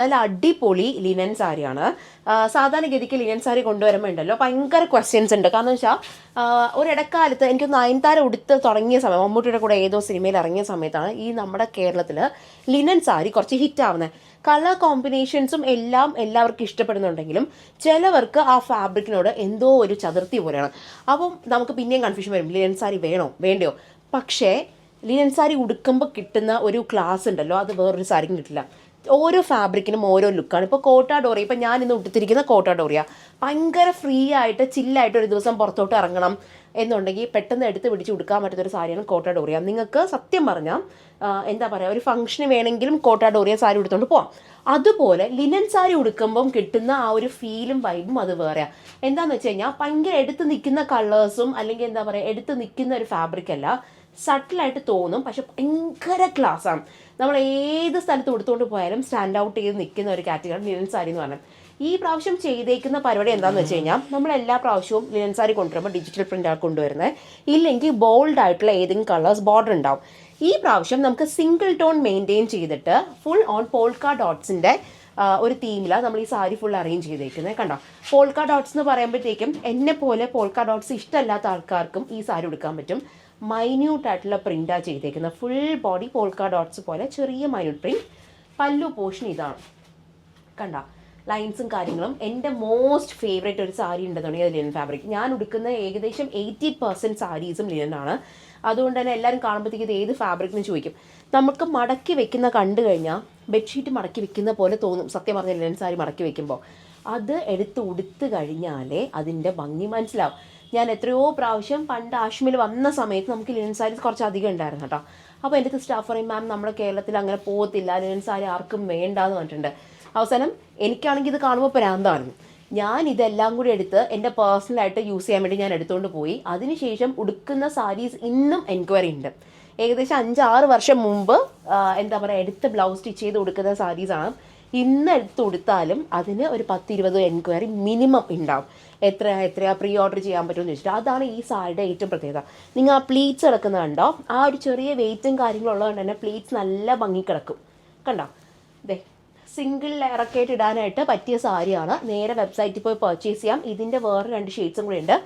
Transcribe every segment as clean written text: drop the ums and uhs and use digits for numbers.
നല്ല അടിപൊളി ലിനൻ സാരിയാണ്. സാധാരണഗതിക്ക് ലിനൻ സാരി കൊണ്ടുവരുമ്പോൾ ഉണ്ടല്ലോ ഭയങ്കര ക്വസ്റ്റ്യൻസ് ഉണ്ട്. കാരണം വെച്ചാൽ ഒരിടക്കാലത്ത് എനിക്ക് നയൻതാര ഉടുത്ത് തുടങ്ങിയ സമയം, മമ്മൂട്ടിയുടെ കൂടെ ഏതോ സിനിമയിൽ ഇറങ്ങിയ സമയത്താണ് ഈ നമ്മുടെ കേരളത്തിൽ ലിനൻ സാരി കുറച്ച് ഹിറ്റ് ആവുന്നത്. കളർ കോമ്പിനേഷൻസും എല്ലാം എല്ലാവർക്കും ഇഷ്ടപ്പെടുന്നുണ്ടെങ്കിലും ചിലവർക്ക് ആ ഫാബ്രിക്കിനോട് എന്തോ ഒരു ചതുർത്തി പോലെയാണ്. അപ്പം നമുക്ക് പിന്നെയും കൺഫ്യൂഷൻ വരും, ലിനൻ സാരി വേണോ വേണ്ടയോ. പക്ഷേ ലിനൻ സാരി ഉടുക്കുമ്പോൾ കിട്ടുന്ന ഒരു ക്ലാസ് ഉണ്ടല്ലോ, അത് വേറൊരു സാരിക്കും കിട്ടില്ല. ഓരോ ഫാബ്രിക്കിനും ഓരോ ലുക്കാണ്. ഇപ്പോൾ കോട്ട ഡോറിയ, ഇപ്പോൾ ഞാൻ ഇന്ന് ഉടുത്തിരിക്കുന്ന കോട്ട ഡോറിയ ഭയങ്കര ഫ്രീ ആയിട്ട് ചില്ലായിട്ട് ഒരു ദിവസം പുറത്തോട്ട് ഇറങ്ങണം എന്നുണ്ടെങ്കിൽ പെട്ടെന്ന് എടുത്ത് പിടിച്ച് ഉടുക്കാൻ പറ്റുന്നൊരു സാരിയാണ് കോട്ട ഡോറിയ. നിങ്ങൾക്ക് സത്യം പറഞ്ഞാൽ എന്താ പറയുക, ഒരു ഫംഗ്ഷന് വേണമെങ്കിലും കോട്ട ഡോറിയ സാരി ഉടുത്തുകൊണ്ട് പോവാം. അതുപോലെ ലിനൻ സാരി ഉടുക്കുമ്പം കിട്ടുന്ന ആ ഒരു ഫീലും വൈബും അത് വേറെയാണ്. എന്താണെന്ന് വെച്ച് കഴിഞ്ഞാൽ ഭയങ്കര എടുത്ത് നിൽക്കുന്ന കളേഴ്സും അല്ലെങ്കിൽ എന്താ പറയുക എടുത്ത് നിൽക്കുന്ന ഒരു ഫാബ്രിക് അല്ല, സട്ടിലായിട്ട് തോന്നും, പക്ഷെ ഭയങ്കര ക്ലാസ്സാണ്. നമ്മൾ ഏത് സ്ഥലത്ത് കൊടുത്തുകൊണ്ട് പോയാലും സ്റ്റാൻഡ് ഔട്ട് ചെയ്ത് നിൽക്കുന്ന ഒരു കാറ്റഗറി ലിനൻ സാരി എന്ന് പറഞ്ഞാൽ. ഈ പ്രാവശ്യം ചെയ്തേക്കുന്ന പരിപാടി എന്താണെന്ന് വെച്ച് കഴിഞ്ഞാൽ, നമ്മൾ എല്ലാ പ്രാവശ്യവും ലിനൻ സാരി കൊണ്ടുവരുമ്പോൾ ഡിജിറ്റൽ പ്രിൻ്റ് ആണ് കൊണ്ടുവരുന്നത്, ഇല്ലെങ്കിൽ ബോൾഡ് ആയിട്ടുള്ള ഏതെങ്കിലും കളേഴ്സ് ബോർഡർ ഉണ്ടാവും. ഈ പ്രാവശ്യം നമുക്ക് സിംഗിൾ ടോൺ മെയിൻറ്റെയിൻ ചെയ്തിട്ട് ഫുൾ ഓൺ പോൾക്ക ഡോട്ട്സിൻ്റെ ഒരു തീമിലാണ് നമ്മൾ ഈ സാരി ഫുൾ അറേഞ്ച് ചെയ്തേക്കുന്നത്. കണ്ടോ, പോൾക്ക ഡോട്ട്സ് എന്ന് പറയുമ്പോഴത്തേക്കും എന്നെ പോലെ പോൾക്ക ഡോട്ട്സ് ഇഷ്ടമല്ലാത്ത ആൾക്കാർക്കും ഈ സാരി എടുക്കാൻ പറ്റും. മൈന്യൂട്ടായിട്ടുള്ള പ്രിൻ്റാണ് ചെയ്തേക്കുന്നത്. ഫുൾ ബോഡി പോൾക്ക ഡോട്ട്സ് പോലെ ചെറിയ മൈന്യൂട്ട് പ്രിൻറ്റ്. പല്ലു പോർഷൻ ഇതാണ്, കണ്ട ലൈൻസും കാര്യങ്ങളും. എൻ്റെ മോസ്റ്റ് ഫേവറേറ്റ് ഒരു സാരി ഉണ്ടെന്നുണ്ടെങ്കിൽ അത് ലിനൻ ഫാബ്രിക്. ഞാൻ ഉടുക്കുന്ന ഏകദേശം 80% സാരീസും ലിനനാണ്. അതുകൊണ്ട് തന്നെ എല്ലാവരും കാണുമ്പോഴത്തേക്ക് ഇത് ഏത് ഫാബ്രിക്കിന് ചോദിക്കും. നമുക്ക് മടക്കി വെക്കുന്ന കണ്ടു കഴിഞ്ഞാൽ ബെഡ്ഷീറ്റ് മടക്കി വെക്കുന്ന പോലെ തോന്നും സത്യം പറഞ്ഞ ലിനൻ സാരി മടക്കി വെക്കുമ്പോൾ. അത് എടുത്ത് ഉടുത്ത് കഴിഞ്ഞാലേ അതിൻ്റെ ഭംഗി മനസ്സിലാവും. ഞാൻ എത്രയോ പ്രാവശ്യം പണ്ട് ആശ്മിൽ വന്ന സമയത്ത് നമുക്ക് ലിനൻ സാരീസ് കുറച്ച് അധികം ഉണ്ടായിരുന്നു കേട്ടോ. അപ്പോൾ എൻ്റെ സ്റ്റാഫ് പറയും, മാം നമ്മുടെ കേരളത്തിൽ അങ്ങനെ പോകത്തില്ല, ലിനൻ സാരി ആർക്കും വേണ്ടാന്ന് പറഞ്ഞിട്ടുണ്ട്. അവസാനം എനിക്കാണെങ്കിൽ ഇത് കാണുമ്പോൾ പ്രാന്താണ്. ഞാൻ ഇതെല്ലാം കൂടി എടുത്ത് എൻ്റെ പേഴ്സണലായിട്ട് യൂസ് ചെയ്യാൻ വേണ്ടി ഞാൻ എടുത്തുകൊണ്ട് പോയി. അതിനുശേഷം ഉടുക്കുന്ന സാരീസ് ഇന്നും എൻക്വയറി ഉണ്ട്. ഏകദേശം 5-6 വർഷം മുമ്പ് എന്താ പറയുക എടുത്ത് ബ്ലൗസ് സ്റ്റിച്ച് ചെയ്ത് കൊടുക്കുന്ന സാരീസാണ്. ഇന്ന് എടുത്ത് കൊടുത്താലും അതിന് ഒരു 10-20 എൻക്വയറി മിനിമം ഉണ്ടാവും. എത്രയാ പ്രീ ഓർഡർ ചെയ്യാൻ പറ്റുമെന്ന് ചോദിച്ചിട്ട്. അതാണ് ഈ സാരിയുടെ ഏറ്റവും പ്രത്യേകത. നിങ്ങൾ ആ പ്ലീറ്റ്സ് കിടക്കുന്നത് കണ്ടോ, ആ ഒരു ചെറിയ വെയിറ്റും കാര്യങ്ങളും ഉള്ളതുകൊണ്ട് തന്നെ പ്ലീറ്റ്സ് നല്ല ഭംഗി കിടക്കും. കണ്ടോ, ഇതേ സിംഗിൾ ലെയറൊക്കെയായിട്ട് ഇടാനായിട്ട് പറ്റിയ സാരിയാണ്. നേരെ വെബ്സൈറ്റിൽ പോയി പർച്ചേസ് ചെയ്യാം. ഇതിൻ്റെ വേറെ 2 ഷെയ്ഡ്സും കൂടി ഉണ്ട്,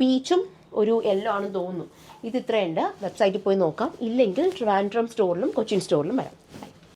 പീച്ചും ഒരു യെല്ലോ ആണെന്ന് തോന്നുന്നു. ഇത് ഇത്രയുണ്ട്. വെബ്സൈറ്റിൽ പോയി നോക്കാം, ഇല്ലെങ്കിൽ ട്രിവാൻഡ്രം സ്റ്റോറിലും കൊച്ചിൻ സ്റ്റോറിലും വരാം.